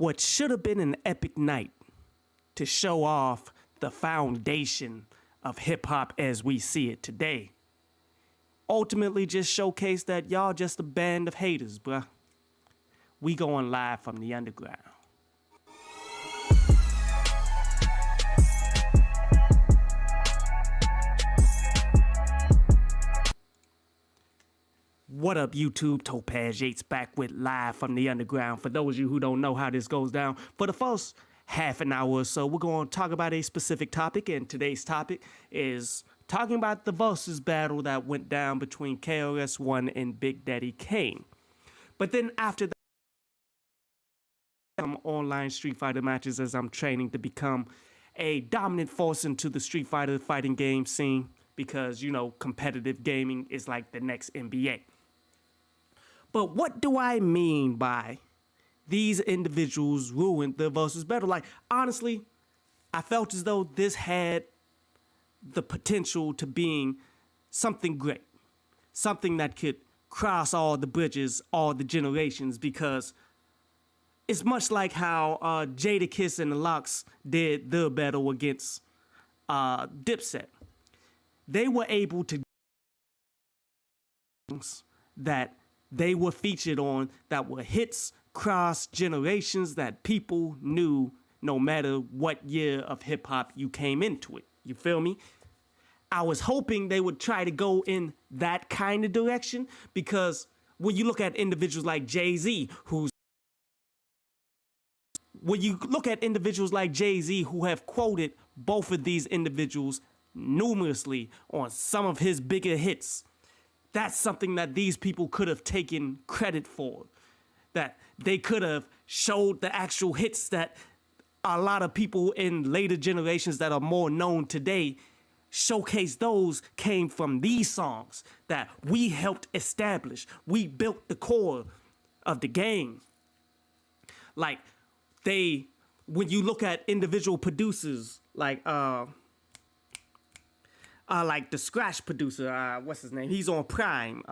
what should have been an epic night to show off the foundation of hip-hop as we see it today ultimately just showcased that y'all just a band of haters, bruh. We going live from the underground. What up, YouTube? Topaz Yates back with Live from the Underground. For those of you who don't know how this goes down, for the first half an hour or so, we're going to talk about a specific topic, and today's topic is talking about the Verzuz battle that went down between KRS-1 and Big Daddy Kane. But then after that, some online Street Fighter matches as I'm training to become a dominant force into the Street Fighter fighting game scene because, you know, competitive gaming is like the next NBA. But what do I mean by these individuals ruined the Verzuz battle? Like, honestly, I felt as though this had the potential to being something great, something that could cross all the bridges, all the generations, because it's much like how Jadakiss and the Lox did their battle against Dipset. They were able to that they were featured on that were hits cross generations that people knew no matter what year of hip hop you came into it. You feel me? I was hoping they would try to go in that kind of direction because when you look at individuals like Jay-Z, who have quoted both of these individuals numerously on some of his bigger hits, that's something that these people could have taken credit for, that they could have showed the actual hits that a lot of people in later generations that are more known today showcase. Those came from these songs that we helped establish. We built the core of the game. Like when you look at individual producers like the Scratch producer, what's his name? He's on Prime.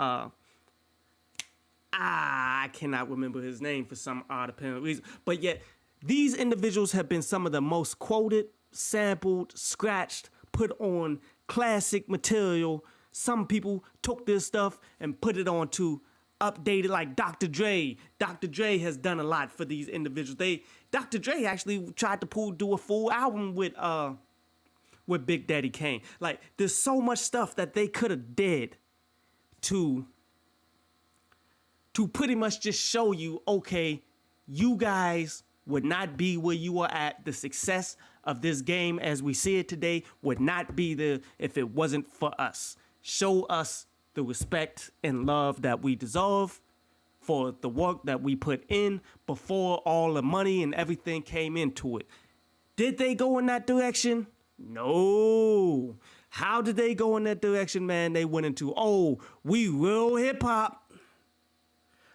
I cannot remember his name for some odd apparent reason. But yet, these individuals have been some of the most quoted, sampled, scratched, put on classic material. Some people took this stuff and put it on to update it, like Dr. Dre. Dr. Dre has done a lot for these individuals. Dr. Dre actually tried to do a full album with Big Daddy Kane. Like, there's so much stuff that they could have did to pretty much just show you, okay, you guys would not be where you are at. The success of this game as we see it today would not be there if it wasn't for us. Show us the respect and love that we deserve for the work that we put in before all the money and everything came into it. Did they go in that direction? No. How did they go in that direction, man? They went into, oh, we real hip hop.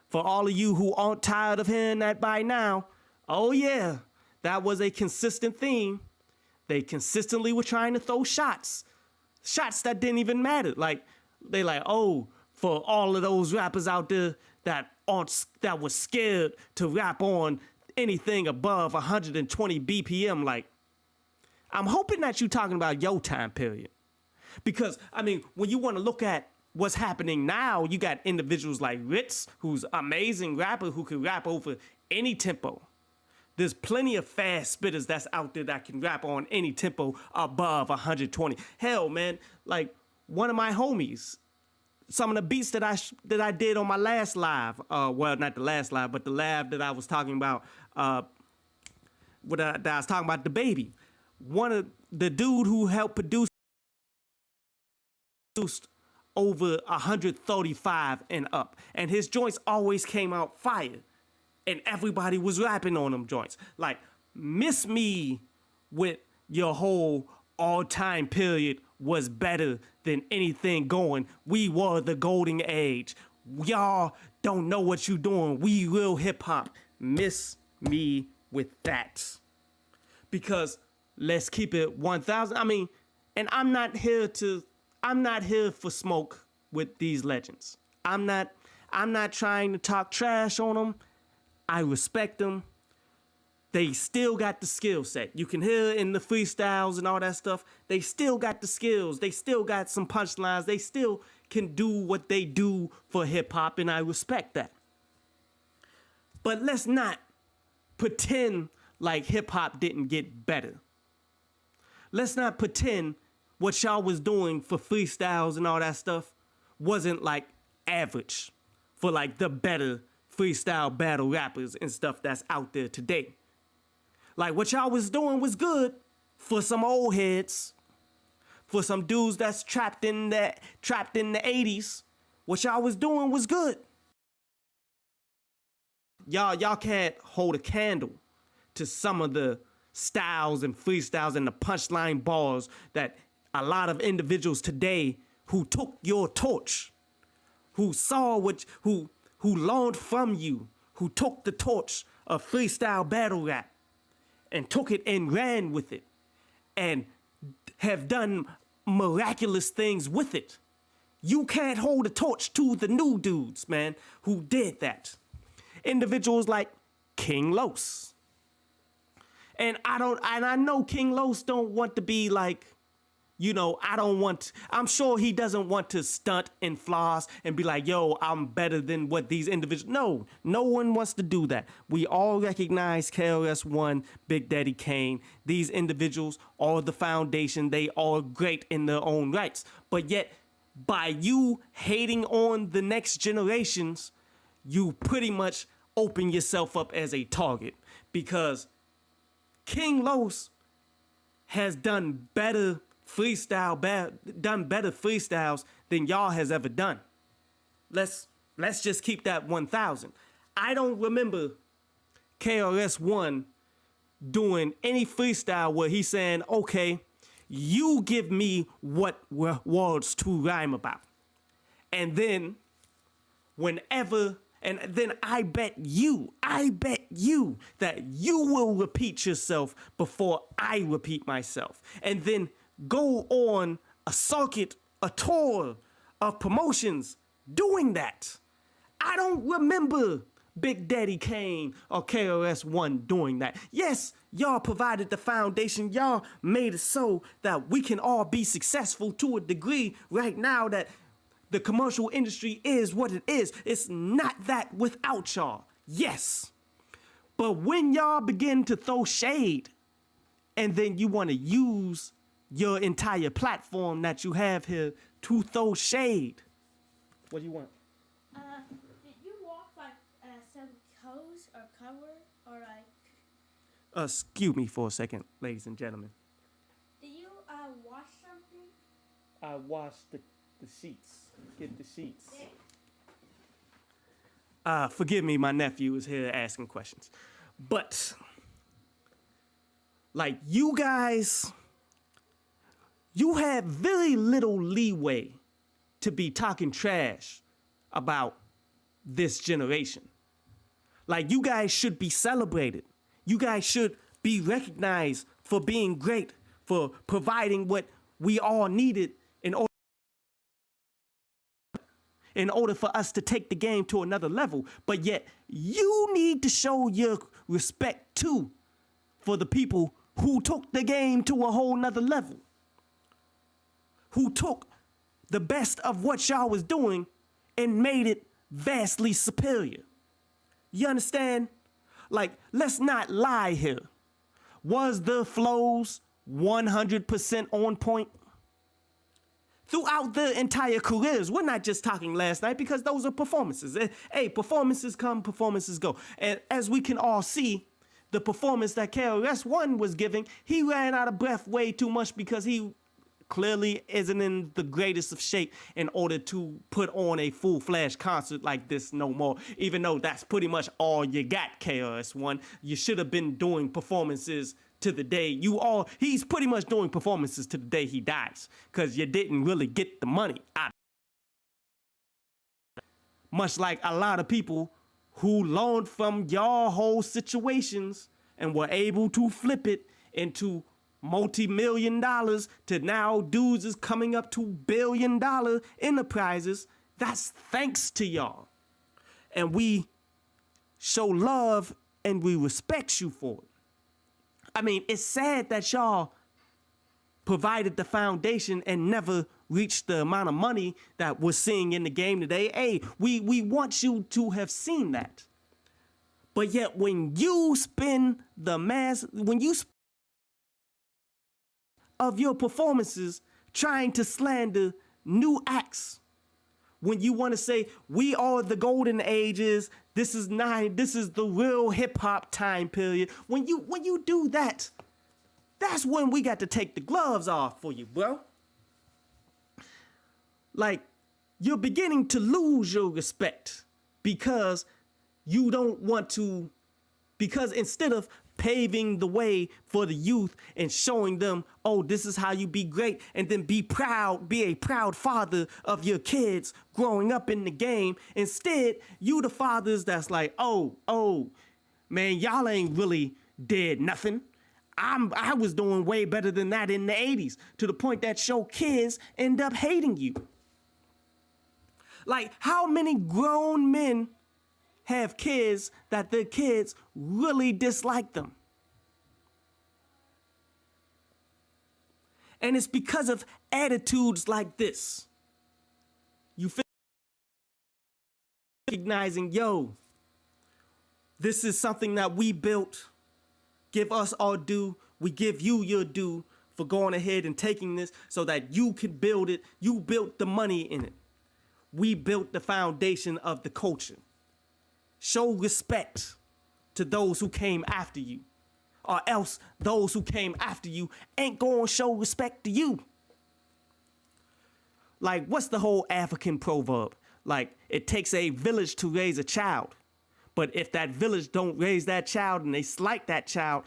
For all of you who aren't tired of hearing that by now, oh yeah, that was a consistent theme. They consistently were trying to throw shots that didn't even matter. Like, they like, oh, for all of those rappers out there that were scared to rap on anything above 120 BPM, like, I'm hoping that you're talking about your time period. Because, I mean, when you want to look at what's happening now, you got individuals like Ritz, who's amazing rapper who can rap over any tempo. There's plenty of fast spitters that's out there that can rap on any tempo above 120. Hell, man, like one of my homies, some of the beats that I did on my last live, well, not the last live, but the live that I was talking about, that I was talking about, the Baby. One of the dude who helped produce over 135 and up, and his joints always came out fire, and everybody was rapping on them joints. Like, miss me with your whole all-time period was better than anything going. We were the golden age. Y'all don't know what you doing. We real hip-hop. Miss me with that. Because let's keep it 1,000. I mean, and I'm not here for smoke with these legends. I'm not trying to talk trash on them. I respect them. They still got the skill set. You can hear in the freestyles and all that stuff. They still got the skills. They still got some punchlines. They still can do what they do for hip hop, and I respect that. But let's not pretend like hip hop didn't get better. Let's not pretend what y'all was doing for freestyles and all that stuff wasn't like average for like the better freestyle battle rappers and stuff that's out there today. Like what y'all was doing was good for some old heads, for some dudes that's trapped in the 80s. What y'all was doing was good. Y'all can't hold a candle to some of the styles and freestyles and the punchline bars that a lot of individuals today who took your torch, who saw who learned from you, who took the torch of freestyle battle rap and took it and ran with it and have done miraculous things with it. You can't hold a torch to the new dudes, man, who did that. Individuals like King Los. And I know King Los don't want to be like, I'm sure he doesn't want to stunt and floss and be like, yo, I'm better than what these individuals. No one wants to do that. We all recognize KRS-1, Big Daddy Kane. These individuals are the foundation. They are great in their own rights. But yet, by you hating on the next generations, you pretty much open yourself up as a target, because King Los has done better freestyles than y'all has ever done. Let's just keep that 1,000. I don't remember KRS-1 doing any freestyle where he's saying, okay, you give me what words to rhyme about. And then I bet you that you will repeat yourself before I repeat myself. And then go on a circuit, a tour of promotions doing that. I don't remember Big Daddy Kane or KRS-1 doing that. Yes, y'all provided the foundation. Y'all made it so that we can all be successful to a degree right now that the commercial industry is what it is. It's not that without y'all. Yes. But when y'all begin to throw shade and then you want to use your entire platform that you have here to throw shade. What do you want? Did you walk like some toes or cover or like? Excuse me for a second, ladies and gentlemen. Did you wash something? I washed the sheets. Get the sheets. Forgive me, my nephew is here asking questions. But, like, you guys, you have very little leeway to be talking trash about this generation. Like, you guys should be celebrated. You guys should be recognized for being great, for providing what we all needed in order for us to take the game to another level. But yet, you need to show your respect, too, for the people who took the game to a whole nother level, who took the best of what y'all was doing and made it vastly superior. You understand? Like, let's not lie here. Was the flows 100% on point? Throughout their entire careers, we're not just talking last night, because those are performances. Hey, performances come, performances go. And as we can all see, the performance that KRS-1 was giving, he ran out of breath way too much because he clearly isn't in the greatest of shape in order to put on a full-fledged concert like this no more, even though that's pretty much all you got, KRS-1. You should have been doing performances to the day he's pretty much doing performances to the day he dies, because you didn't really get the money out. Much like a lot of people who learned from y'all whole situations and were able to flip it into multi-million dollars to now dudes is coming up to billion-dollar enterprises. That's thanks to y'all. And we show love and we respect you for it. I mean, it's sad that y'all provided the foundation and never reached the amount of money that we're seeing in the game today. Hey, we want you to have seen that. But yet when you spend of your performances trying to slander new acts, when you want to say we are the golden ages, this is the real hip hop time period. When you do that, that's when we got to take the gloves off for you, bro. Like, you're beginning to lose your respect because you don't want to, because instead of paving the way for the youth and showing them, oh, this is how you be great, and then be a proud father of your kids growing up in the game. Instead, you the fathers that's like, oh, man, y'all ain't really did nothing. I was doing way better than that in the 80s, to the point that your kids end up hating you. Like, how many grown men have kids that their kids really dislike them? And it's because of attitudes like this. You recognizing, yo, this is something that we built. Give us our due. We give you your due for going ahead and taking this so that you can build it. You built the money in it. We built the foundation of the culture. Show respect to those who came after you, or else those who came after you ain't gonna show respect to you. Like, what's the whole African proverb? Like, it takes a village to raise a child. But if that village don't raise that child and they slight that child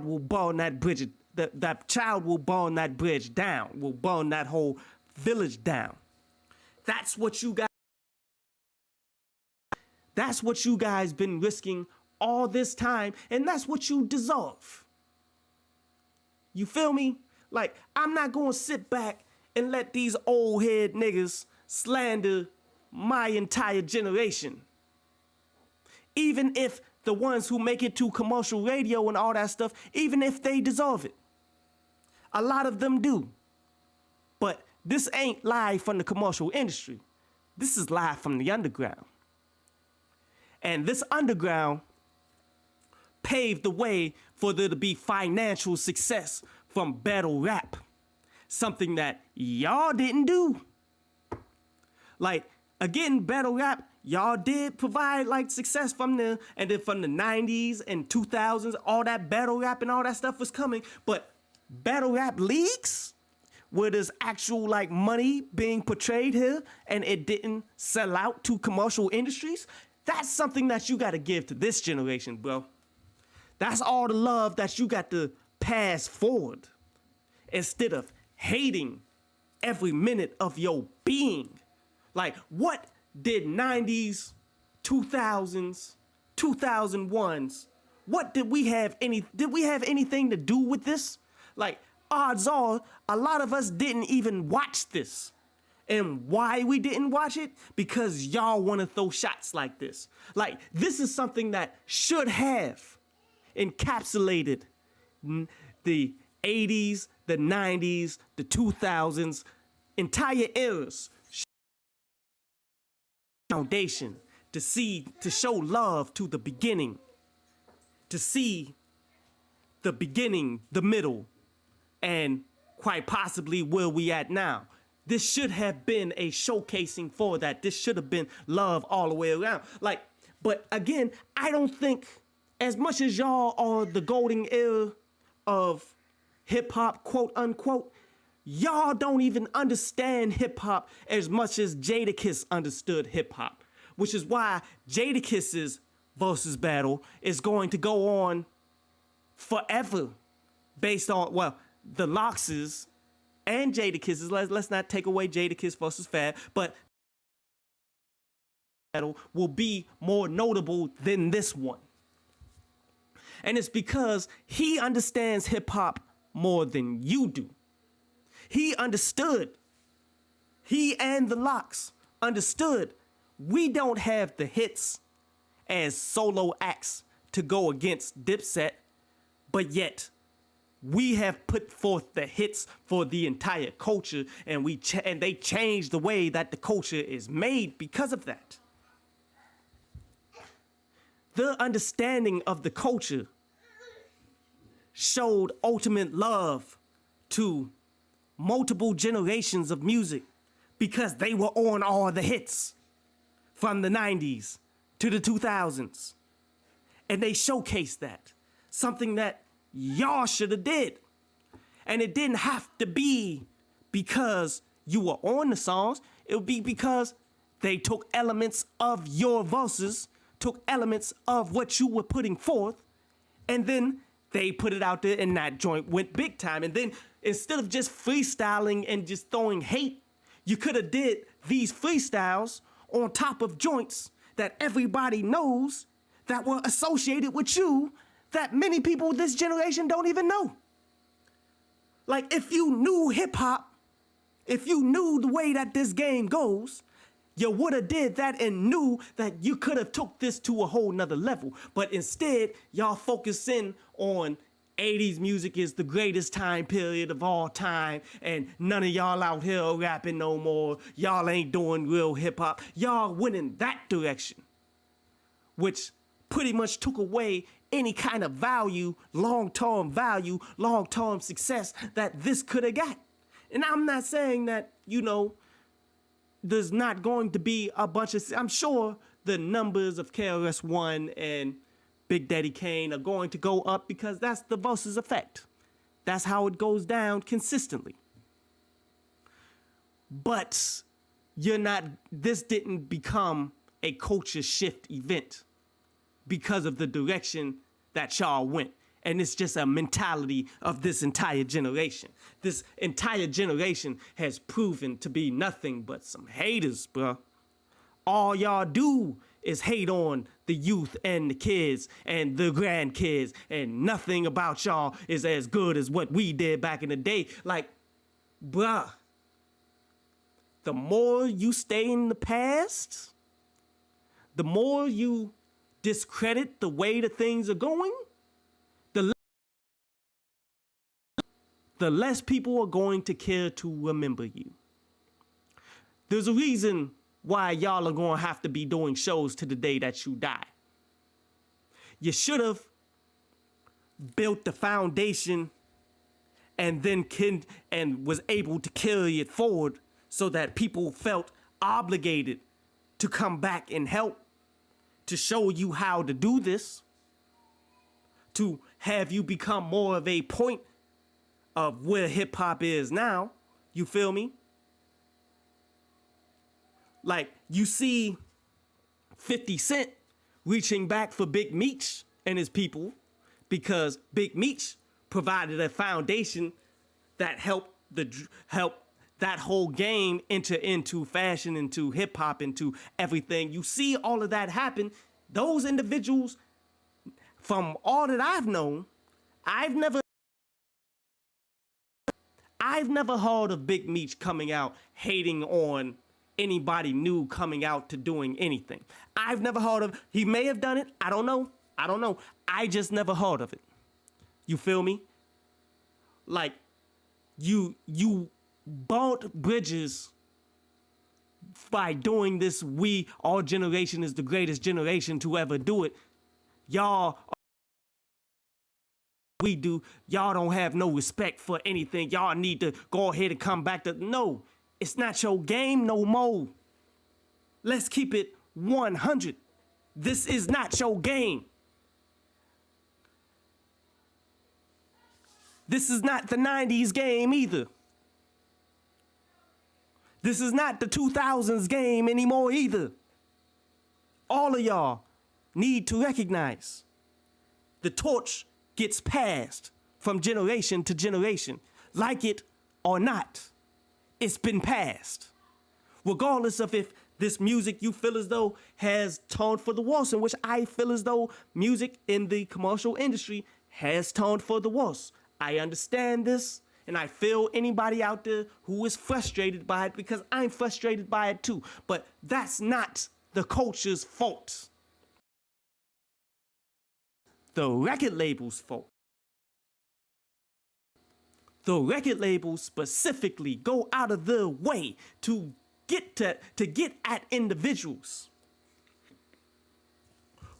will burn that bridge. That child will burn that bridge down, will burn that whole village down. That's what you guys been risking all this time, and that's what you deserve. You feel me? Like, I'm not gonna sit back and let these old head niggas slander my entire generation. Even if the ones who make it to commercial radio and all that stuff, even if they deserve it. A lot of them do. But this ain't live from the commercial industry. This is live from the underground. And this underground paved the way for there to be financial success from battle rap. Something that y'all didn't do. Like, again, battle rap, y'all did provide like success from the 90s and 2000s, all that battle rap and all that stuff was coming. But battle rap leagues, where there's actual like money being portrayed here and it didn't sell out to commercial industries, that's something that you got to give to this generation, bro. That's all the love that you got to pass forward instead of hating every minute of your being. Like, what did 90s, 2000s, 2001s, what did we have anything to do with this? Like, odds are a lot of us didn't even watch this. And why we didn't watch it? Because y'all want to throw shots like this. Like, this is something that should have encapsulated the 80s, the 90s, the 2000s, entire eras. Foundation to show love to the beginning, to see the beginning, the middle, and quite possibly where we at now. This should have been a showcasing for that. This should have been love all the way around. Like, but again, I don't think, as much as y'all are the golden era of hip hop, quote unquote, y'all don't even understand hip hop as much as Jadakiss understood hip hop, which is why Jadakiss's Verzuz battle is going to go on forever based on, well, the Lox's and Jadakiss's. Let's not take away Jadakiss versus Fab, but battle will be more notable than this one. And it's because he understands hip hop more than you do. He understood. He and the Lox understood we don't have the hits as solo acts to go against Dipset. But yet, we have put forth the hits for the entire culture, and they changed the way that the culture is made because of that. The understanding of the culture showed ultimate love to multiple generations of music because they were on all the hits from the 90s to the 2000s. And they showcased that, something that y'all should have did. And it didn't have to be because you were on the songs. It would be because they took elements of your verses, took elements of what you were putting forth, and then they put it out there and that joint went big time. And then instead of just freestyling and just throwing hate, you could have did these freestyles on top of joints that everybody knows that were associated with you that many people this generation don't even know. Like, if you knew hip hop, if you knew the way that this game goes, you would have did that and knew that you could have took this to a whole nother level. But instead, y'all focus in on 80s music is the greatest time period of all time, and none of y'all out here rapping no more. Y'all ain't doing real hip hop. Y'all went in that direction, which pretty much took away any kind of value, long-term success that this could have got. And I'm not saying that, there's not going to be a bunch of, I'm sure the numbers of KRS-1 and Big Daddy Kane are going to go up because that's the Verzuz effect. That's how it goes down consistently. But this didn't become a culture shift event because of the direction that y'all went. And it's just a mentality of this entire generation. This entire generation has proven to be nothing but some haters, bro. All y'all do is hate on the youth and the kids and the grandkids, and nothing about y'all is as good as what we did back in the day. Like, bruh, the more you stay in the past, the more you discredit the way the things are going, the less people are going to care to remember you. There's a reason why y'all are going to have to be doing shows to the day that you die. You should have built the foundation and then was able to carry it forward so that people felt obligated to come back and help, to show you how to do this, to have you become more of a point of where hip hop is now. You feel me? Like, you see 50 Cent reaching back for Big Meech and his people because Big Meech provided a foundation that helped that whole game enter into fashion, into hip hop, into everything. You see all of that happen. Those individuals, from all that I've known, I've never heard of Big Meech coming out hating on anybody new coming out to doing anything. I've never heard of, he may have done it, I don't know. I just never heard of it. You feel me? Like, you burnt bridges by doing this. Our generation is the greatest generation to ever do it. Y'all don't have no respect for anything. Y'all need to go ahead and come back to, no, it's not your game no more. Let's keep it 100. This is not your game. This is not the 90s game either. This is not the 2000s game anymore either. All of y'all need to recognize the torch gets passed from generation to generation. Like it or not, it's been passed. Regardless of if this music you feel as though has turned for the worse, in which I feel as though music in the commercial industry has turned for the worse. I understand this, and I feel anybody out there who is frustrated by it, because I'm frustrated by it too. But that's not the culture's fault. The record label's fault. the record labels specifically go out of their way to get at individuals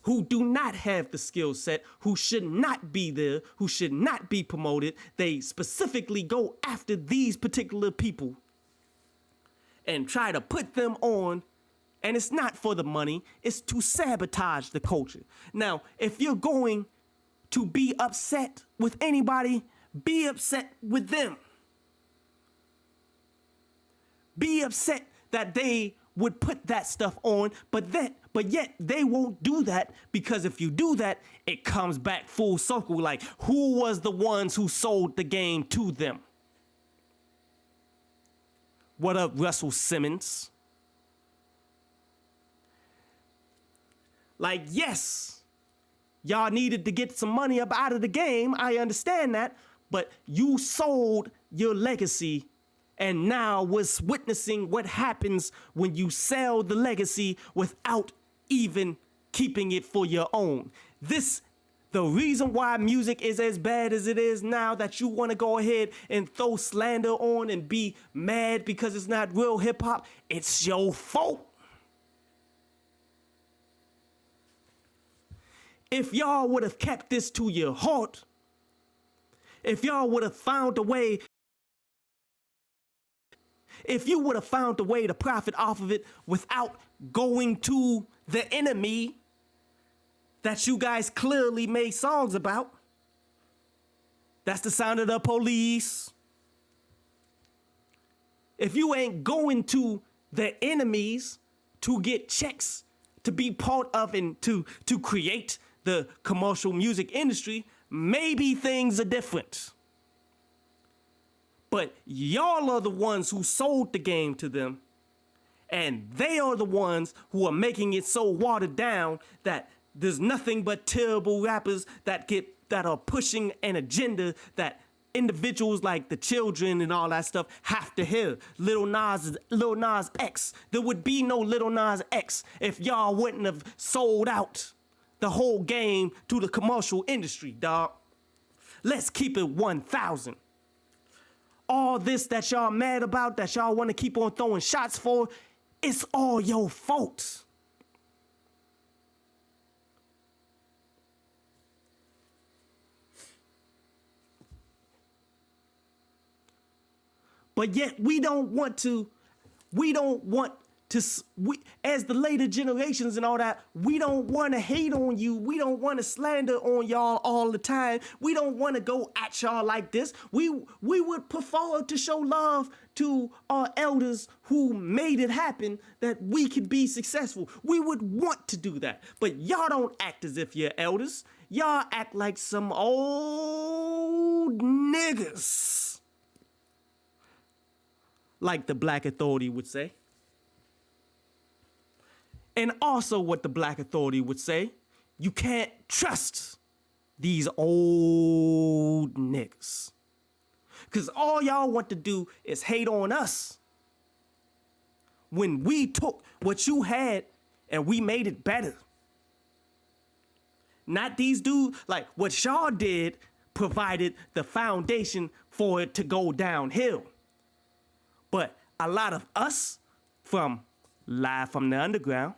who do not have the skill set, who should not be there, who should not be promoted. They specifically go after these particular people and try to put them on. And it's not for the money, it's to sabotage the culture. Now, if you're going to be upset with anybody, be upset with them. Be upset that they would put that stuff on, but yet they won't do that, because if you do that, it comes back full circle. Like, who was the ones who sold the game to them? What up, Russell Simmons? Like, yes, y'all needed to get some money up out of the game. I understand that, but you sold your legacy. And now we're witnessing what happens when you sell the legacy without even keeping it for your own. The reason why music is as bad as it is now, that you want to go ahead and throw slander on and be mad because it's not real hip hop, it's your fault. If y'all would have kept this to your heart, if y'all would have found a way, if you would have found a way to profit off of it without going to the enemy that you guys clearly made songs about, that's the sound of the police. If you ain't going to the enemies to get checks, to be part of and to create the commercial music industry, maybe things are different. But y'all are the ones who sold the game to them, and they are the ones who are making it so watered down that there's nothing but terrible rappers that are pushing an agenda that individuals like the children and all that stuff have to hear. Lil Nas X. There would be no Lil Nas X if y'all wouldn't have sold out the whole game to the commercial industry, dog. Let's keep it 1,000. All this that y'all mad about, that y'all want to keep on throwing shots for, it's all your fault. But yet we as the later generations and all that, we don't want to hate on you. We don't want to slander on y'all all the time. We don't want to go at y'all like this. We would prefer to show love to our elders who made it happen, that we could be successful. We would want to do that. But y'all don't act as if you're elders. Y'all act like some old niggas, like the Black Authority would say. And also what the Black Authority would say, you can't trust these old niggas. Because all y'all want to do is hate on us when we took what you had and we made it better. Not these dudes. Like, what y'all did provided the foundation for it to go downhill. But a lot of us from Live from the Underground,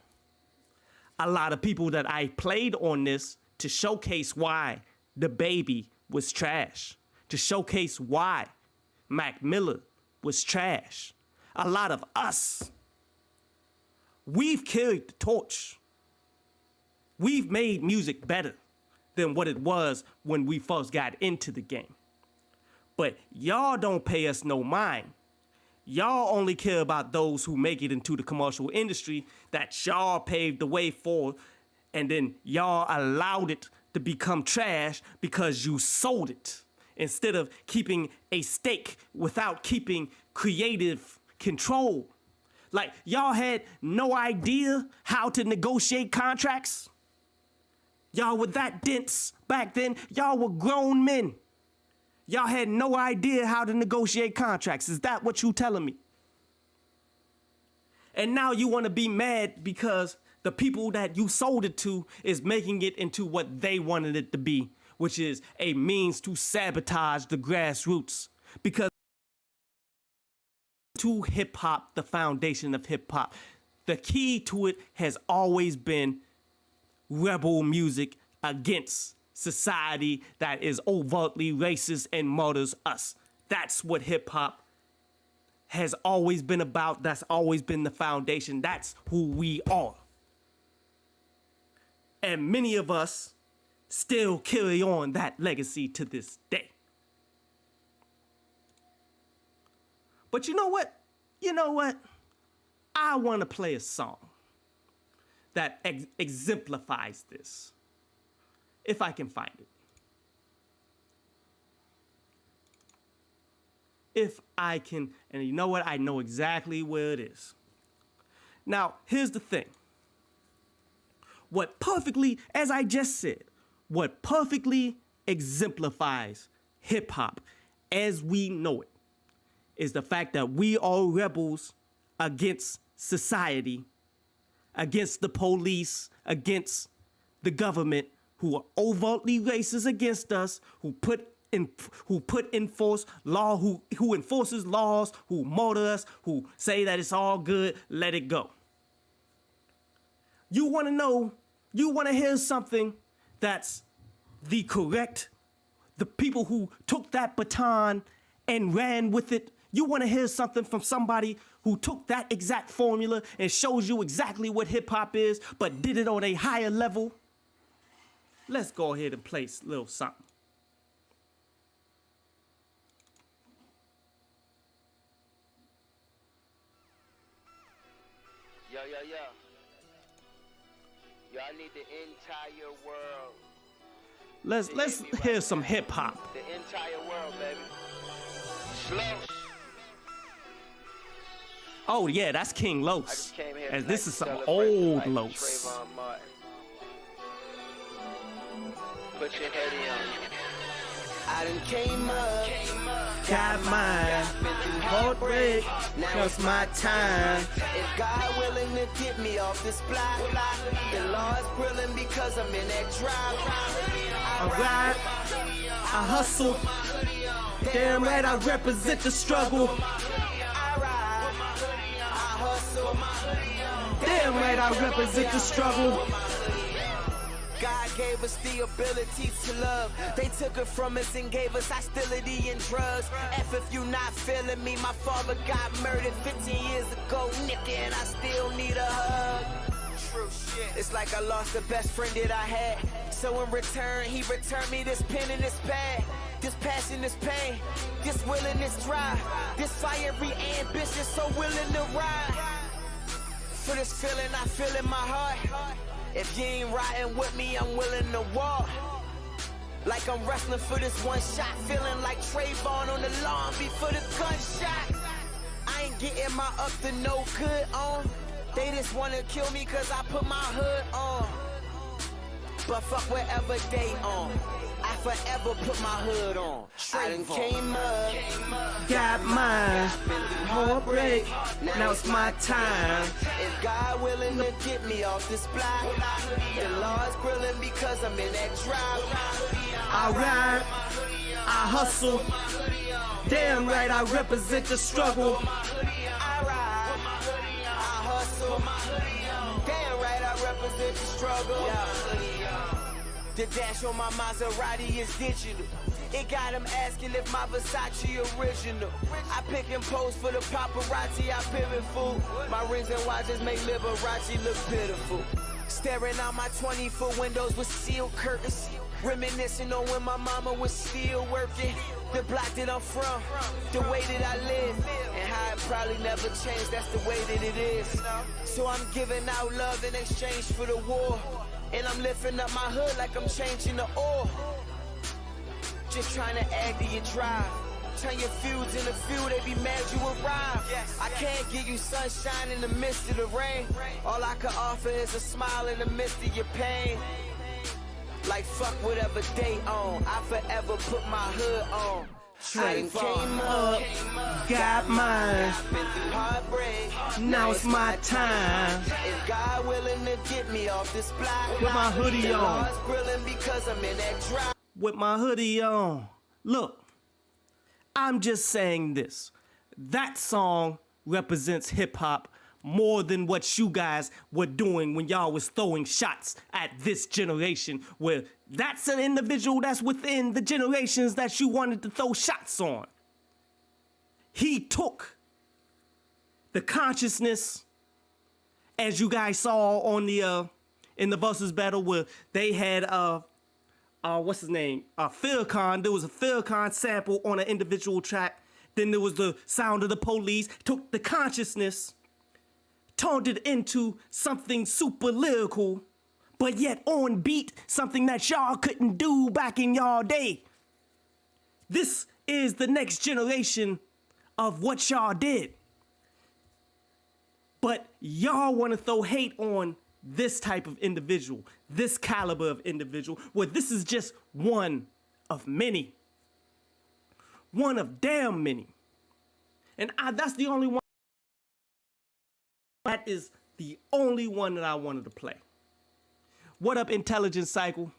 a lot of people that I played on this to showcase why the Baby was trash, to showcase why Mac Miller was trash. A lot of us, we've carried the torch. We've made music better than what it was when we first got into the game. But y'all don't pay us no mind. Y'all only care about those who make it into the commercial industry that y'all paved the way for, and then y'all allowed it to become trash because you sold it, instead of keeping a stake without keeping creative control. Like, y'all had no idea how to negotiate contracts. Y'all were that dense back then. Y'all were grown men. Y'all had no idea how to negotiate contracts. Is that what you telling me? And now you want to be mad because the people that you sold it to is making it into what they wanted it to be, which is a means to sabotage the grassroots. because to hip hop, the foundation of hip hop, the key to it has always been rebel music against society that is overtly racist and murders us. That's what hip hop has always been about. That's always been the foundation. That's who we are. And many of us still carry on that legacy to this day. But you know what? You know what? I want to play a song that exemplifies this, if I can find it. If I can, and you know what? I know exactly where it is. Now, here's the thing. What perfectly, as I just said, what perfectly exemplifies hip hop as we know it is the fact that we are rebels against society, against the police, against the government, who are overtly racist against us, who enforces laws, who murder us, who say that it's all good, let it go. You want to know, you want to hear something that's the people who took that baton and ran with it. You want to hear something from somebody who took that exact formula and shows you exactly what hip hop is, but did it on a higher level? Let's go ahead and play a little something. Yo, yo, yo. Yo, I need the entire world. Let's hear some hip hop. The entire world, baby. Slow. Oh yeah, that's King I Los. just came here And this is some celebrate old like Los. Trayvon Martin. Put your hoodie on. I done came up. Got mine. Heartbreak. Now it's my time. If God willing to get me off this block, the law's grilling because I'm in that drop. I ride. I hustle. Damn right, I represent the struggle. Damn right, I represent the struggle. God gave us the ability to love. They took it from us and gave us hostility and drugs. F if you not feeling me, my father got murdered 15 years ago, nigga, and I still need a hug. True shit. It's like I lost the best friend that I had. So in return, he returned me this pen and this pad. This passion, this pain, this willing, this drive, this fiery ambition, so willing to ride. For this feeling I feel in my heart. If you ain't riding with me, I'm willing to walk. Like I'm wrestling for this one shot, feeling like Trayvon on the lawn before the gunshot. I ain't getting my up to no good on. They just wanna kill me cause I put my hood on. But fuck wherever they on, I forever put my hood on. I done came up, Got mine. Heartbreak. Now it's my time. If God willing to get me off this block, the law's grilling because I'm in that drop. I ride. I hustle. Damn right, I represent the struggle. I ride, I hustle. Damn right, I represent the struggle. The dash on my Maserati is digital. It got him asking if my Versace original. I pick and pose for the paparazzi, I pivot fool. My rings and watches make Liberace look pitiful. Staring out my 20-foot windows with sealed curtains. Reminiscing on when my mama was still working. The block that I'm from, the way that I live, and how it probably never changed, that's the way that it is. So I'm giving out love in exchange for the war. And I'm lifting up my hood like I'm changing the oil. Just trying to add to your drive. Turn your feuds into fuel, they be mad you arrive. I can't give you sunshine in the midst of the rain. All I can offer is a smile in the midst of your pain. Like fuck whatever they own, I forever put my hood on. I done came up, Got mine. been through heartbreak. Now it's my time. If God willing to get me off this block, With my hoodie the on. law's grilling because I'm in that drop. With my hoodie on. Look, I'm just saying this. That song represents hip hop more than what you guys were doing when y'all was throwing shots at this generation, where that's an individual that's within the generations that you wanted to throw shots on. He took the consciousness, as you guys saw on the in the Verzuz battle, where they had what's his name? Farrakhan. There was a Farrakhan sample on an individual track. Then there was the sound of the police. Took the consciousness, turned it into something super lyrical, but yet on beat, something that y'all couldn't do back in y'all day. This is the next generation of what y'all did. But y'all want to throw hate on this type of individual, this caliber of individual, where this is just one of many. One of damn many. And that's the only one. That is the only one that I wanted to play. What up, Intelligence Cycle?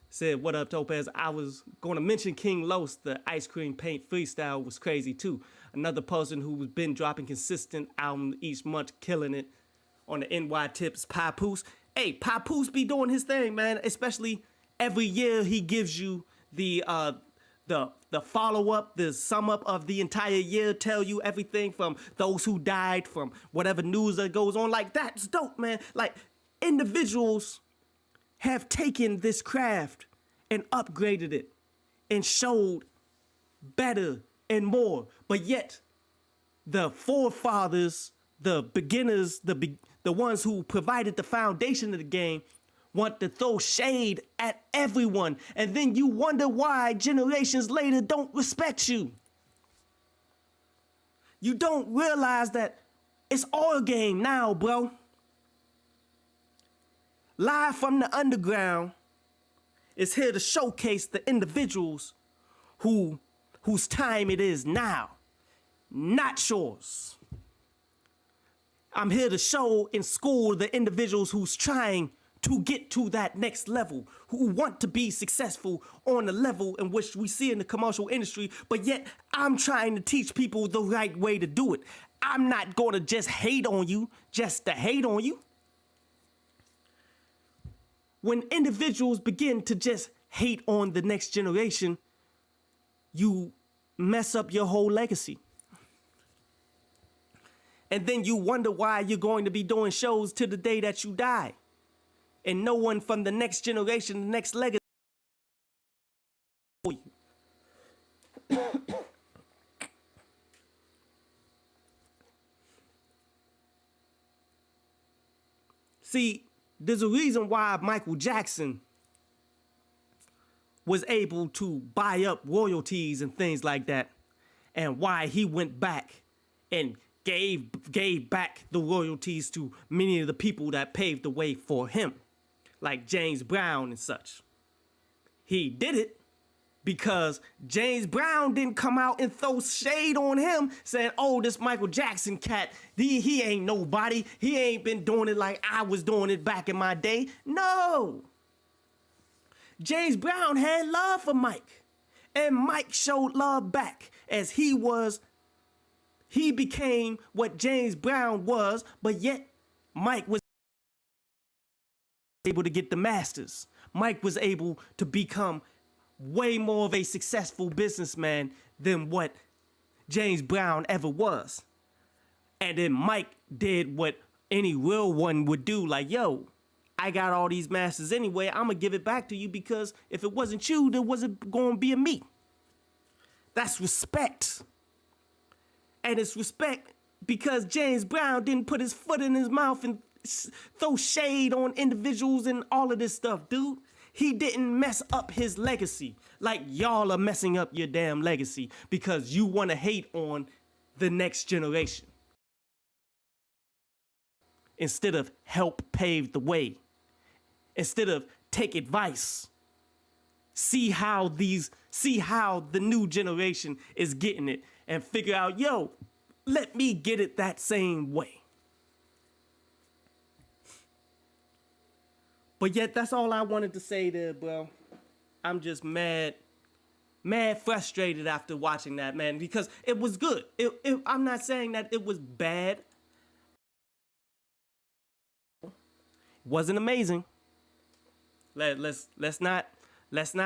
Said, what up, Topaz? I was going to mention King Los, the ice cream paint freestyle was crazy too. Another person who's been dropping consistent albums each month, killing it on the NY Tips, Papoose. Hey, Papoose be doing his thing, man. Especially every year he gives you the follow-up, the sum up of the entire year, tell you everything from those who died, from whatever news that goes on. Like, that's dope, man. Like, individuals have taken this craft and upgraded it and showed better and more. But yet, the forefathers, the beginners, the ones who provided the foundation of the game, want to throw shade at everyone. And then you wonder why generations later don't respect you. You don't realize that it's all game now, bro. Live from the underground is here to showcase the individuals whose time it is now, not yours. I'm here to show and school the individuals who's trying to get to that next level, who want to be successful on the level in which we see in the commercial industry, but yet I'm trying to teach people the right way to do it. I'm not going to just hate on you, just to hate on you. When individuals begin to just hate on the next generation, you mess up your whole legacy. And then you wonder why you're going to be doing shows to the day that you die. And no one from the next generation, the next legacy for you. See, there's a reason why Michael Jackson was able to buy up royalties and things like that, and why he went back and gave back the royalties to many of the people that paved the way for him, like James Brown and such. He did it because James Brown didn't come out and throw shade on him saying, oh, this Michael Jackson cat, he ain't nobody. He ain't been doing it like I was doing it back in my day. No. James Brown had love for Mike, and Mike showed love back as he became what James Brown was, but yet Mike was able to get the masters. Mike was able to become way more of a successful businessman than what James Brown ever was. And then Mike did what any real one would do, like, yo, I got all these masters anyway, I'm gonna give it back to you, because if it wasn't you, there wasn't gonna be a me. That's respect. And it's respect because James Brown didn't put his foot in his mouth and throw shade on individuals and all of this stuff, dude. He didn't mess up his legacy like y'all are messing up your damn legacy because you want to hate on the next generation instead of help pave the way, instead of take advice. See how the new generation is getting it and figure out, yo, let me get it that same way. But yet, that's all I wanted to say there, bro. I'm just mad mad frustrated after watching that, man, because it was good. I'm not saying that it was bad. It wasn't amazing. Let's not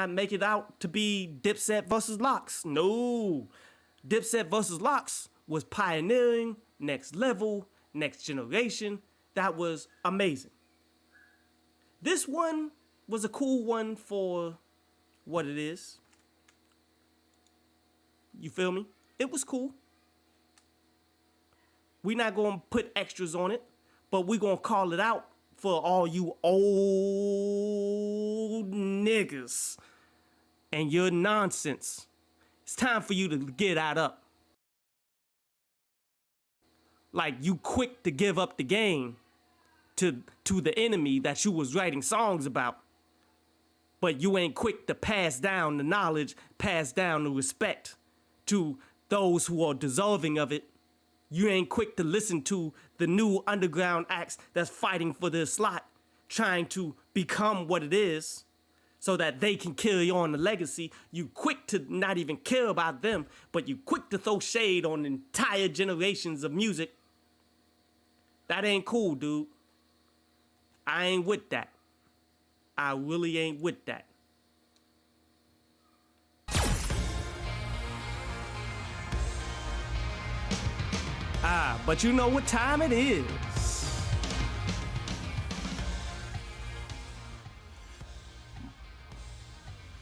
make it out to be Dipset versus Lox. No. Dipset versus Lox was pioneering, next level, next generation. That was amazing. This one was a cool one for what it is. You feel me? It was cool. We're not going to put extras on it, but we're going to call it out for all you old niggas and your nonsense. It's time for you to get out up. Like, you quick to give up the game to the enemy that you was writing songs about, but you ain't quick to pass down the knowledge, pass down the respect to those who are deserving of it. You ain't quick to listen to the new underground acts that's fighting for their slot, trying to become what it is so that they can carry on the legacy. You quick to not even care about them, but you quick to throw shade on entire generations of music. That ain't cool, dude. I ain't with that. I really ain't with that. But you know what time it is.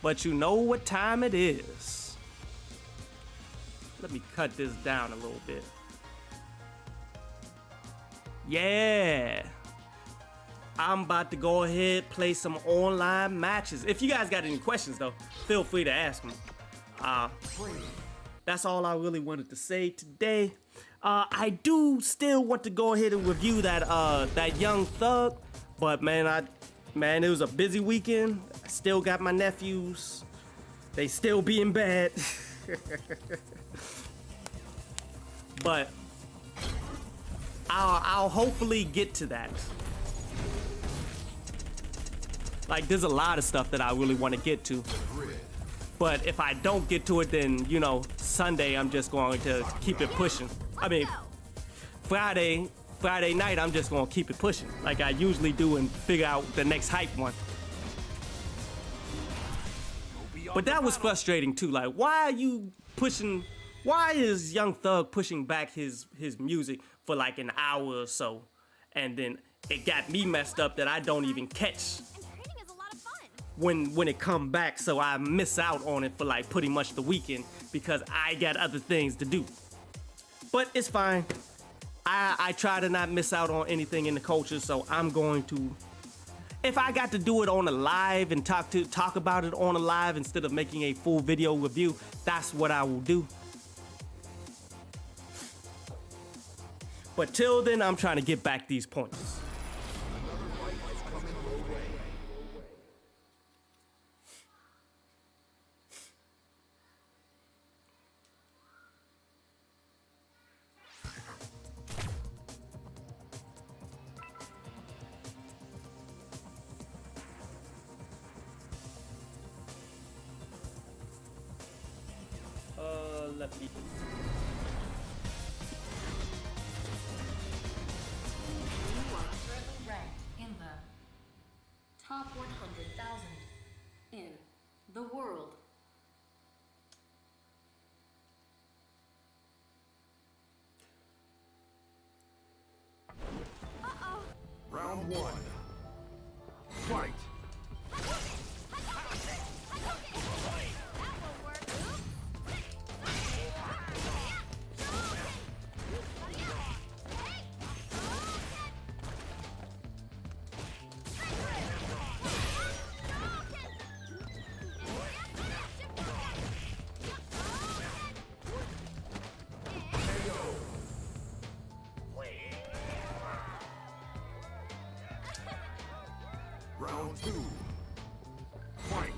But you know what time it is. Let me cut this down a little bit. Yeah. I'm about to go ahead, play some online matches. If you guys got any questions, though, feel free to ask me. That's all I really wanted to say today. I do still want to go ahead and review that Young Thug, but man, it was a busy weekend. I still got my nephews. They still being bad. But I'll hopefully get to that. Like, there's a lot of stuff that I really want to get to. But if I don't get to it, then, you know, Sunday I'm just going to keep it pushing. I mean, Friday night I'm just going to keep it pushing like I usually do and figure out the next hype one. But that was frustrating too. Like, why is Young Thug pushing back his music for like an hour or so? And then it got me messed up that I don't even catch when it come back, so I miss out on it for like pretty much the weekend because I got other things to do. But it's fine. I try to not miss out on anything in the culture, so I'm going to, if I got to do it on a live and talk about it on a live instead of making a full video review, that's what I will do. But till then, I'm trying to get back these points. Let me. You are currently ranked in the top 100,000 in the world. Round one. Fight. Round two. Fight.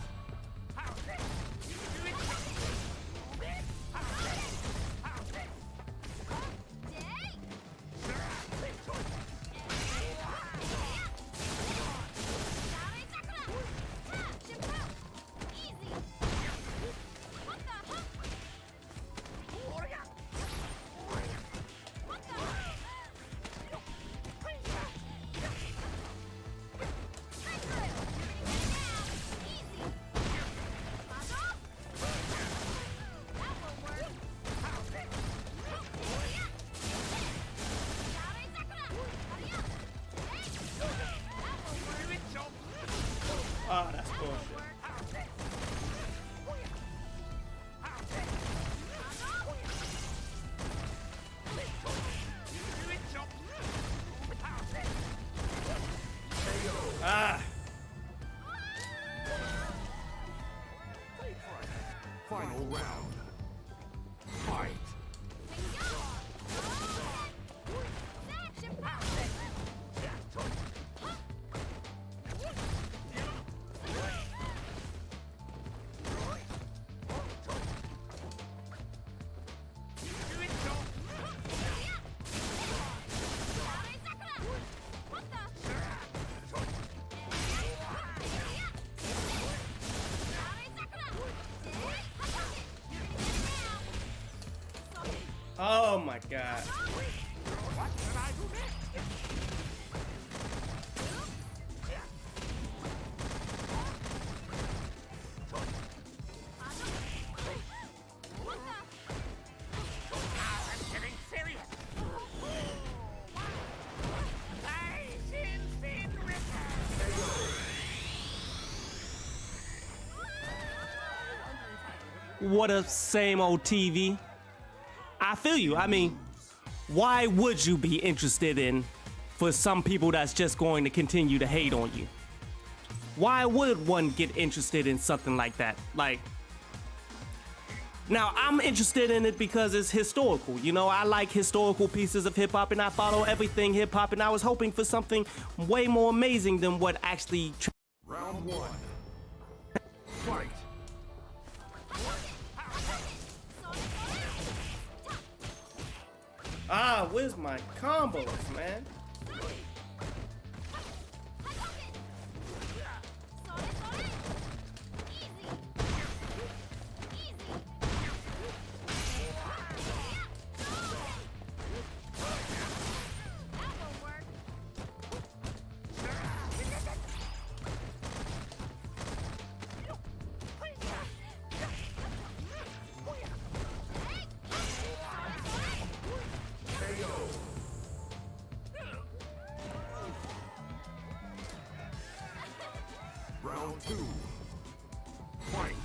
That's bullshit. Ah! Final round. Fight. Oh my god. What a same old TV. I feel you. I mean, why would you be interested in for some people that's just going to continue to hate on you? Why would one get interested in something like that? Like, now I'm interested in it because it's historical. You know, I like historical pieces of hip hop and I follow everything hip hop, and I was hoping for something way more amazing than what actually. Round one. Fight. Ah, where's my combos, man? Round two. Fight.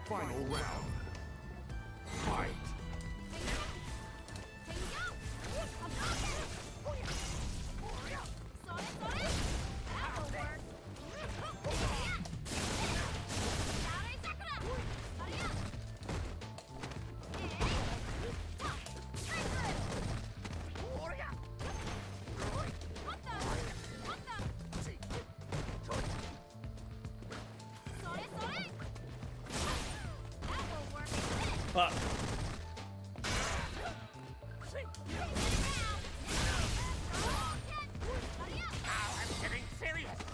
Final round. Fight. Fuck.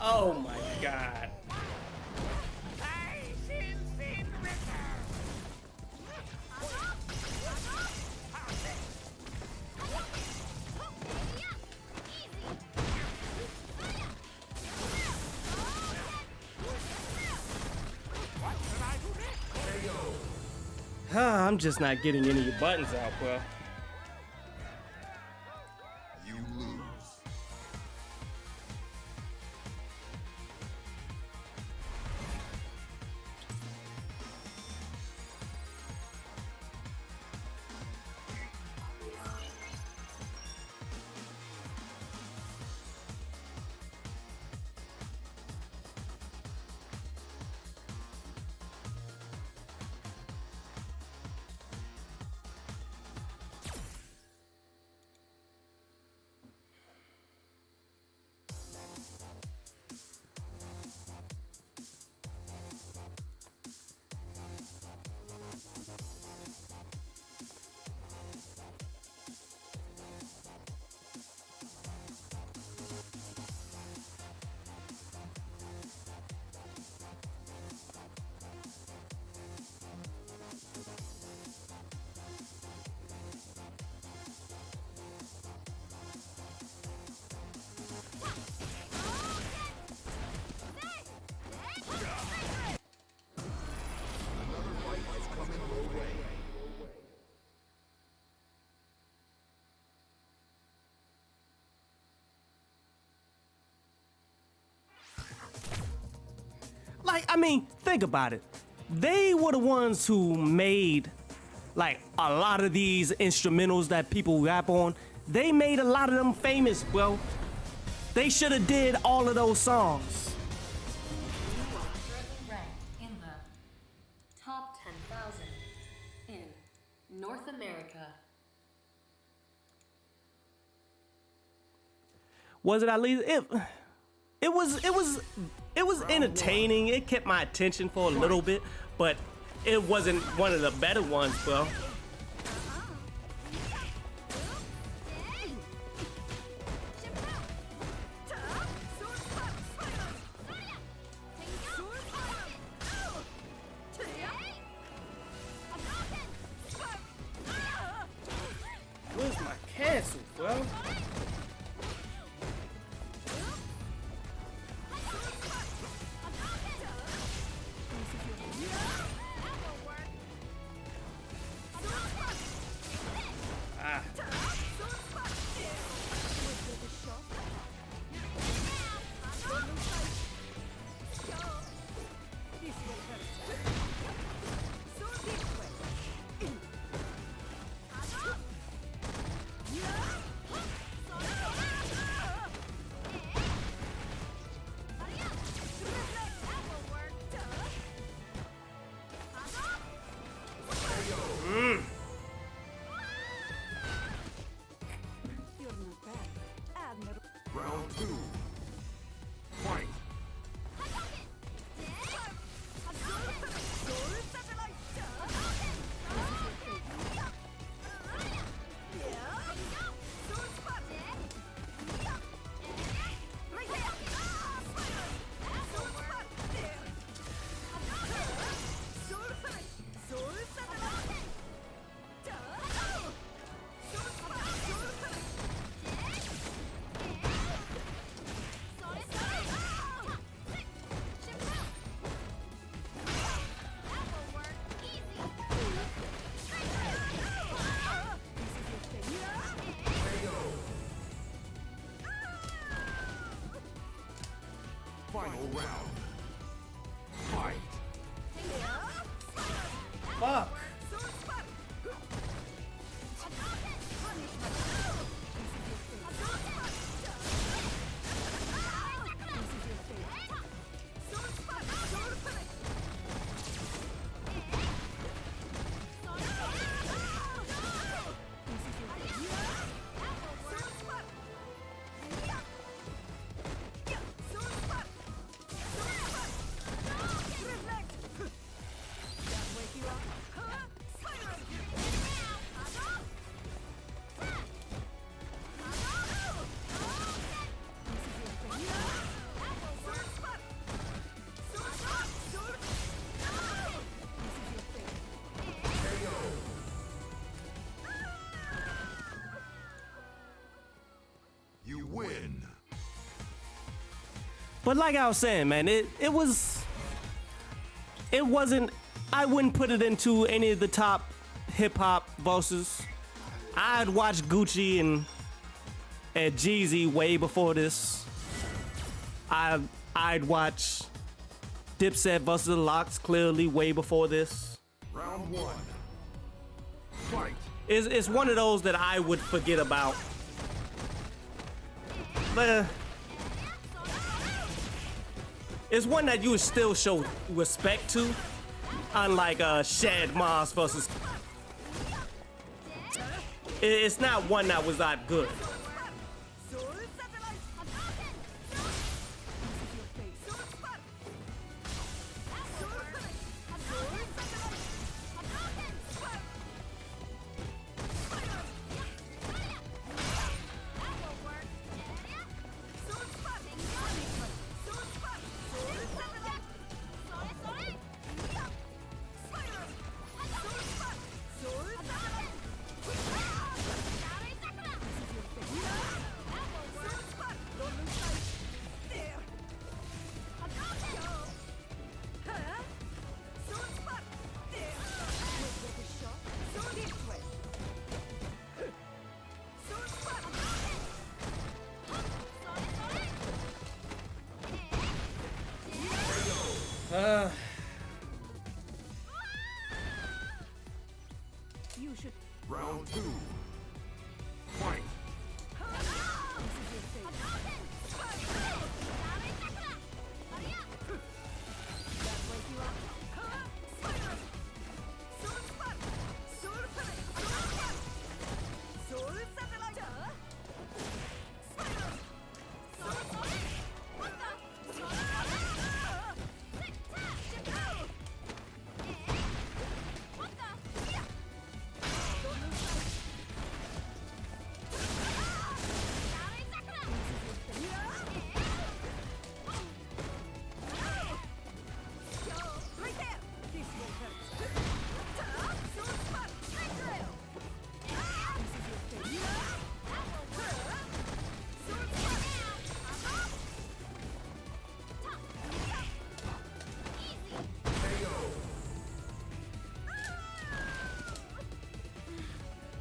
Oh my god. I'm just not getting any of your buttons out, bro. You lose. I mean, think about it. They were the ones who made like a lot of these instrumentals that people rap on. They made a lot of them famous, bro. They should have did all of those songs. You are currently ranked in the top 10,000 in North America. Was it at least it was entertaining. It kept my attention for a little bit, but it wasn't one of the better ones, bro. Where's my cancel, bro? Round 2. Fight. Final round. Fight. Fuck. You win. But like I was saying, man, it wasn't, I wouldn't put it into any of the top hip hop Verzuz. I'd watched Gucci and Jeezy way before this. I'd watch Dipset versus the Locks clearly way before this. Round 1. Fight. It's one of those that I would forget about. But it's one that you would still show respect to, unlike Shad Moss versus. It's not one that was that good. Round two. Fight.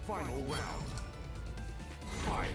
Final round. Fight.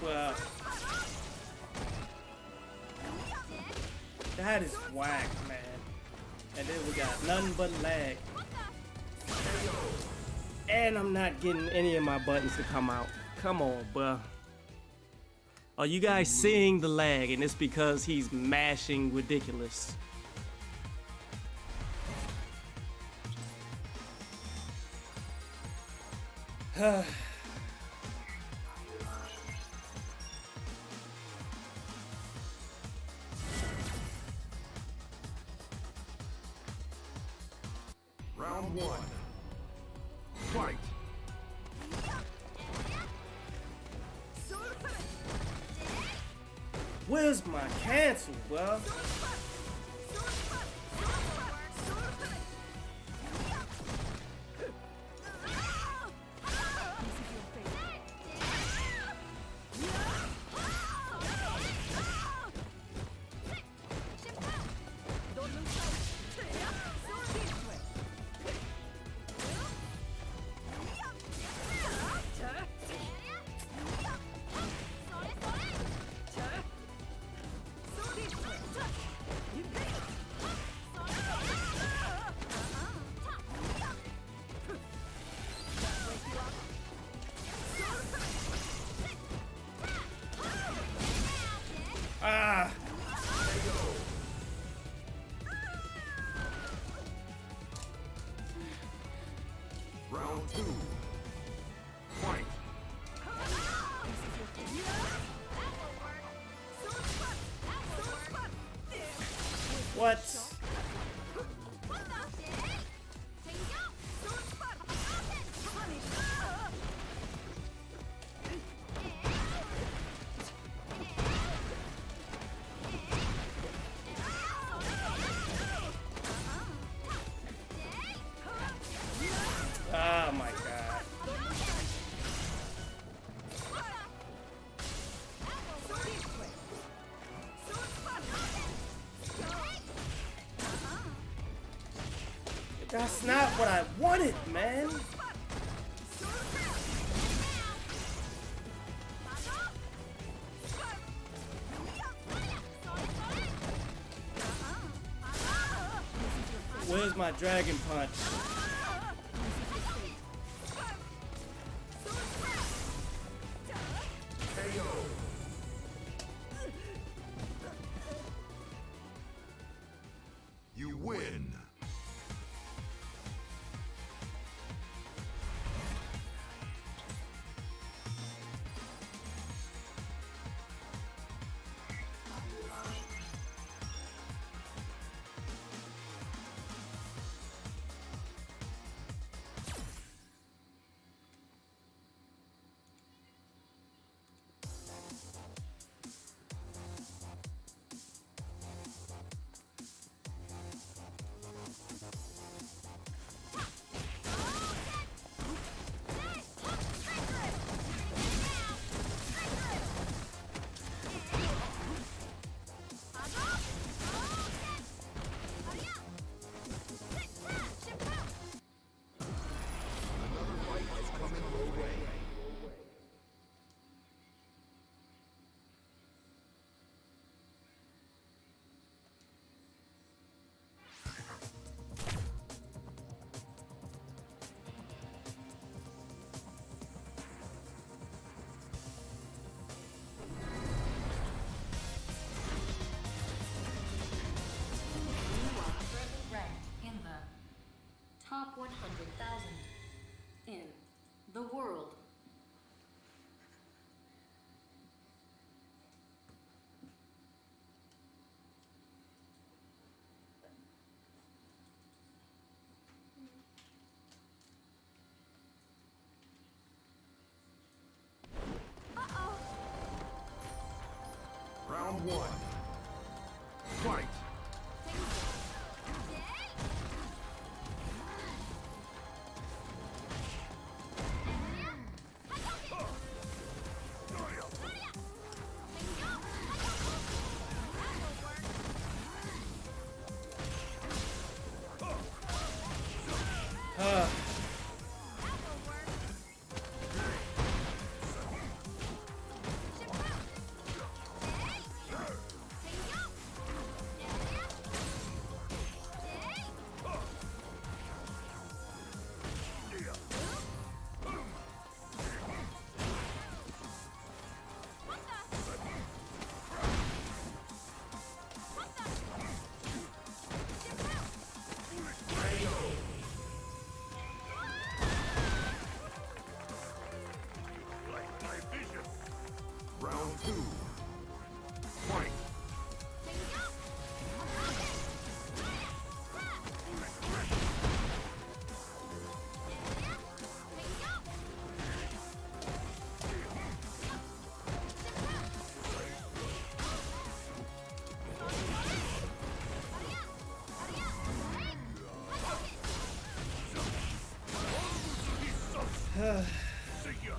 Well, that is whack, man. And then we got nothing but lag. And I'm not getting any of my buttons to come out. Come on, bruh. Are you guys seeing the lag? And it's because he's mashing ridiculous. Round one. Fight. Where's my cancel, bruh? Ah! Round two. Fight. What? Oh my god. That's not what I wanted, man. Where's my dragon punch? You win. 100,000 in the world. Round one. Fight. Round two. Fight. See ya.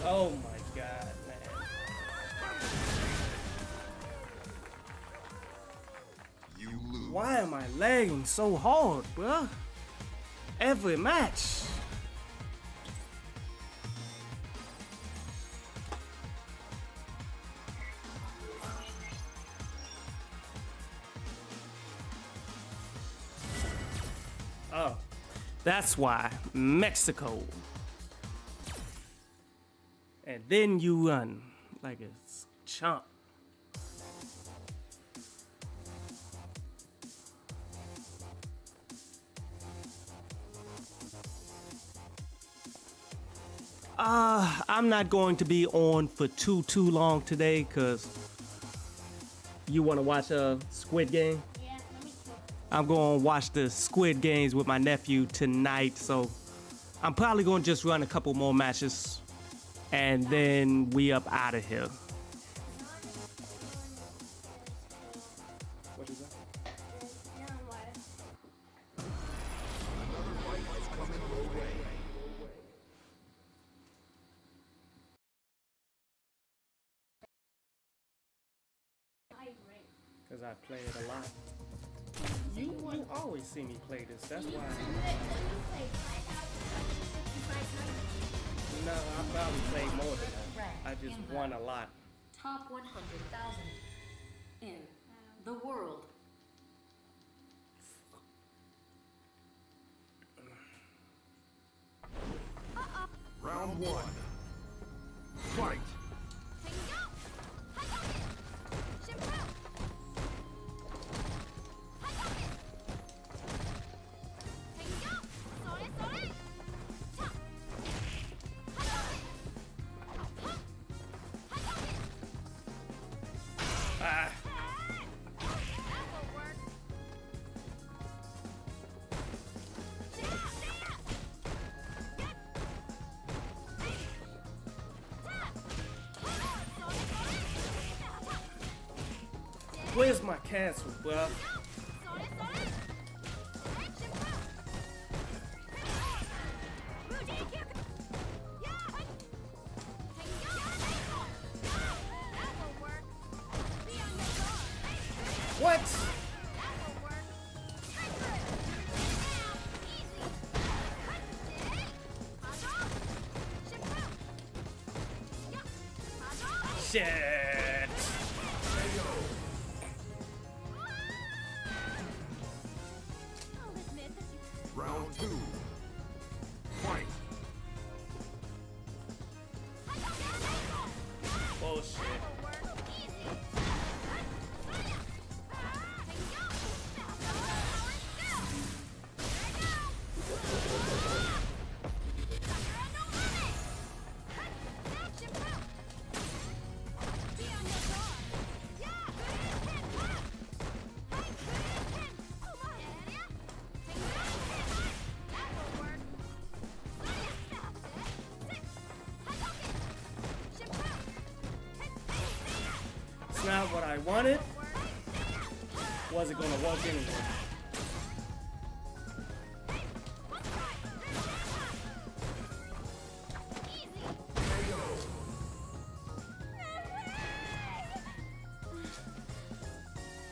Oh my god, man. You lose. Why am I lagging so hard, bruh? Every match. Oh, that's why. Mexico. And then you run like a chump. I'm not going to be on for too long today because you want to watch Squid Game? Yeah, let me check. I'm going to watch the Squid Games with my nephew tonight, so I'm probably going to just run a couple more matches and then we up out of here. What is that? Because I play it a lot. You always see me play this, that's why. No, I probably played more than that. I just won a lot. Top 100,000 in the world. Round one. Fight. Where's my cancel, bruh? What? Shit. Round 2. Fight. Bullshit. It's not what I wanted. Wasn't gonna work anyway.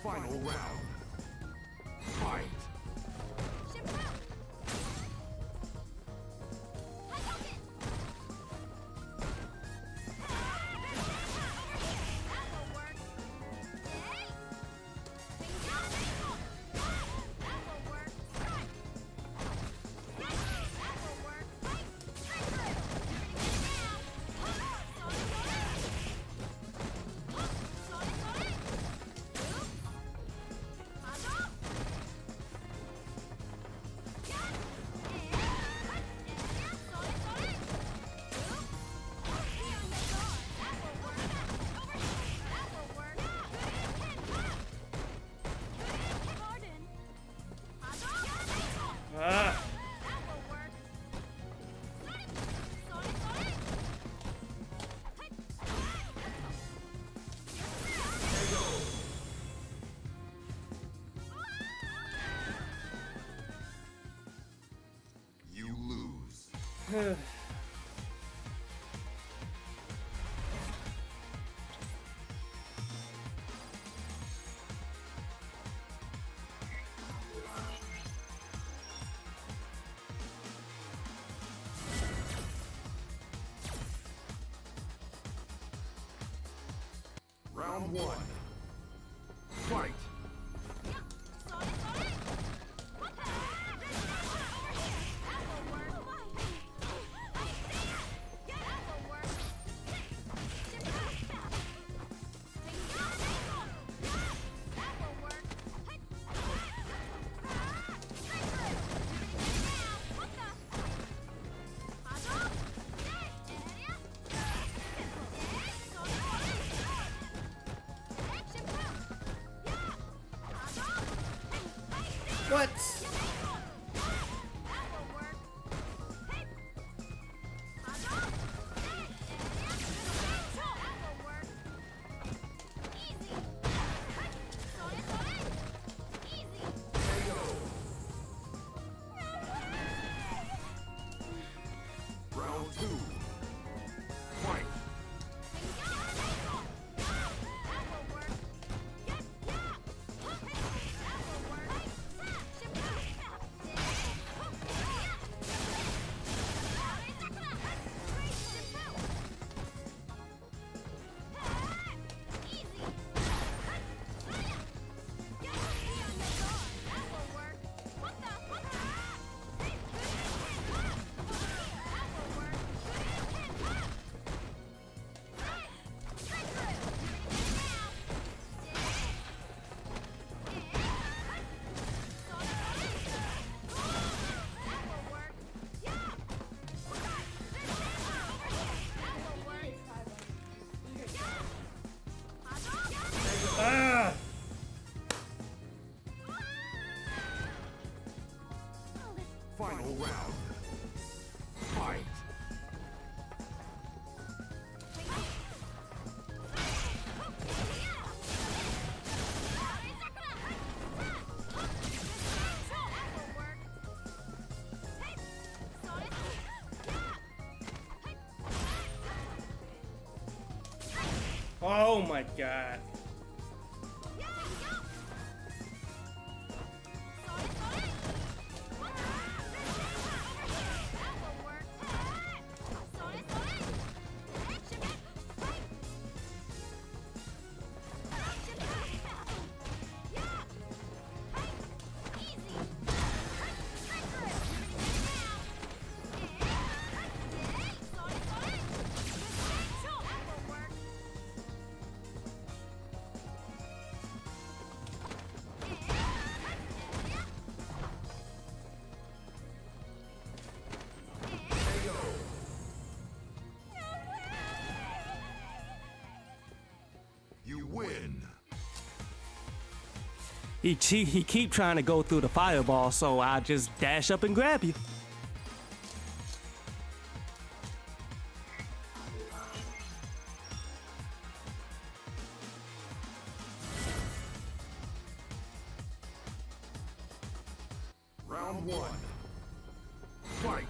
Final round. Fight. Ah. You lose. Round 1. Fight. What? Round 2. Fight. Ah. Final round. Fight. Oh my god. He keep trying to go through the fireball, so I just dash up and grab you. Round one. Fight.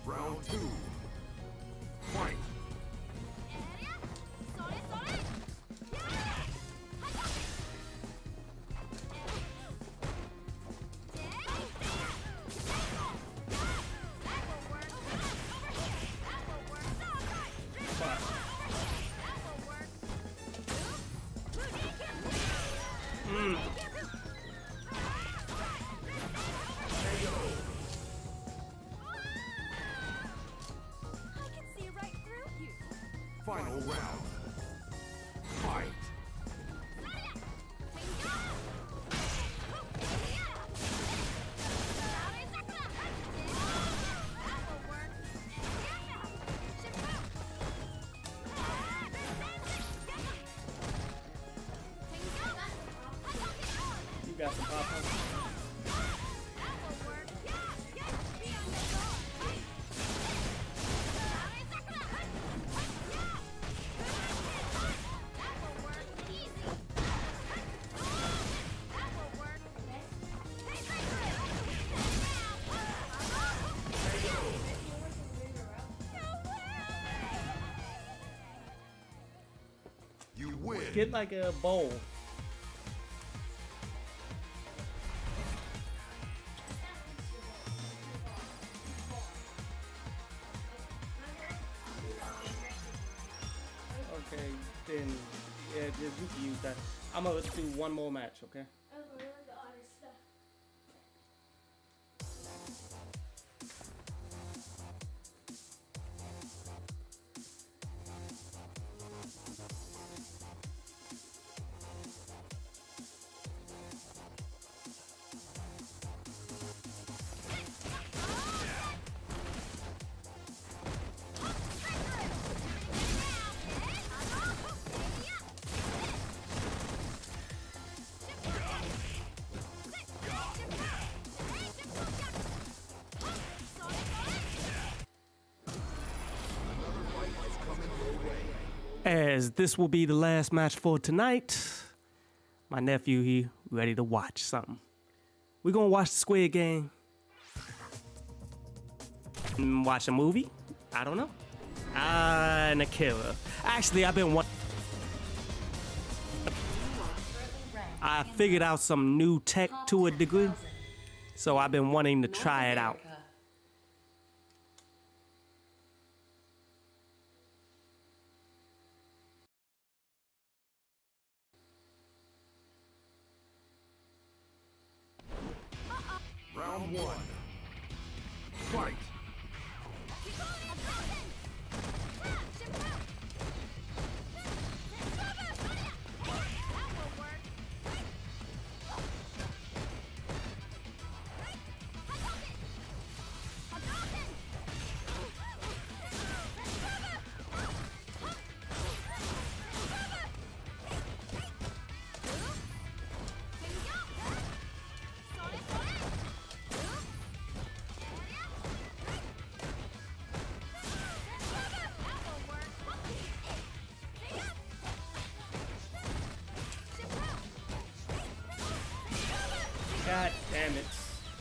Round two. Fight. Final round. Fight. You got some popcorn? You win. Get like a bowl. Okay, then yeah, just you can use that. I'm gonna do one more match, okay? As this will be the last match for tonight, my nephew here ready to watch something. We're gonna watch the Squid Game. Watch a movie? I don't know. And a killer. Actually, I've been watching. I figured out some new tech to a degree, so I've been wanting to try it out. Round one. Fight. damn it.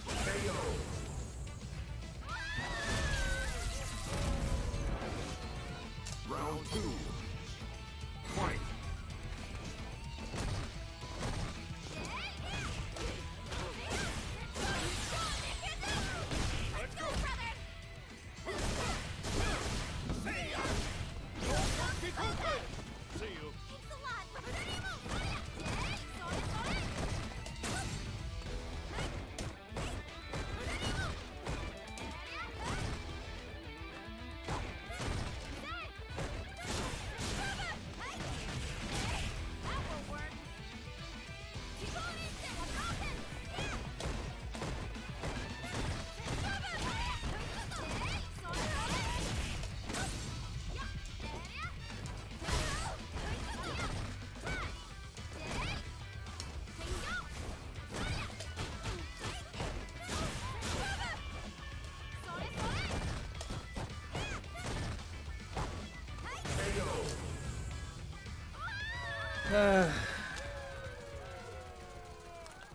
KO. Round 2. Fight.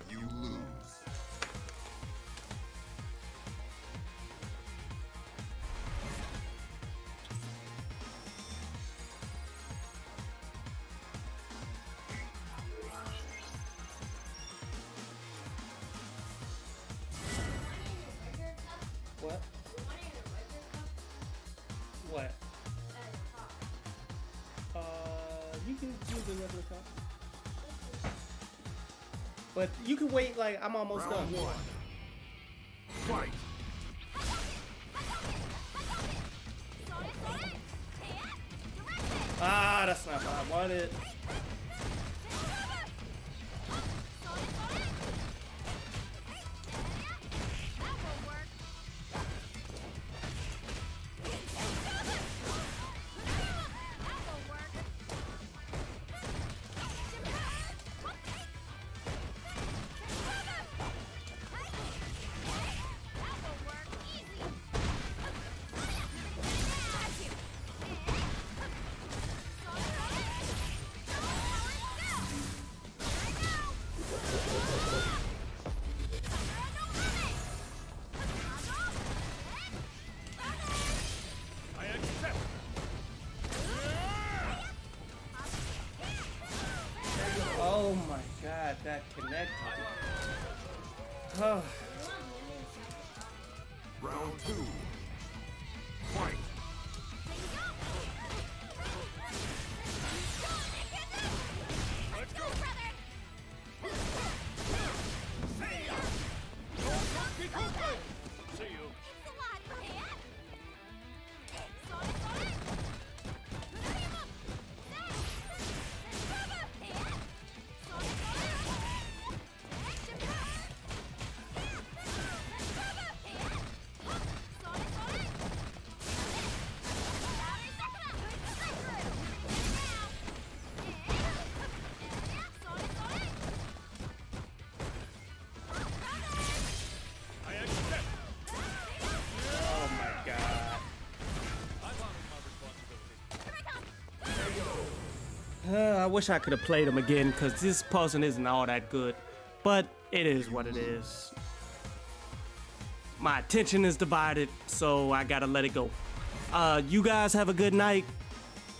You lose. What? What? You can use the regular cup. But you can wait, like, I'm almost Round done. 1. Fight. Ah, that's not what I wanted. Oh my god, that connected. Oh. Round 2. Fight. Oh my god. I wish I could have played him again because this person isn't all that good. But it is what it is. My attention is divided, so I gotta let it go. You guys have a good night.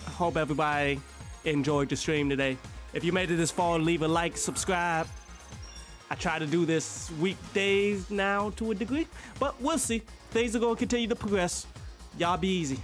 I hope everybody enjoyed the stream today. If you made it this far, leave a like, subscribe. I try to do this weekdays now to a degree, but we'll see. Things are gonna continue to progress. Y'all be easy.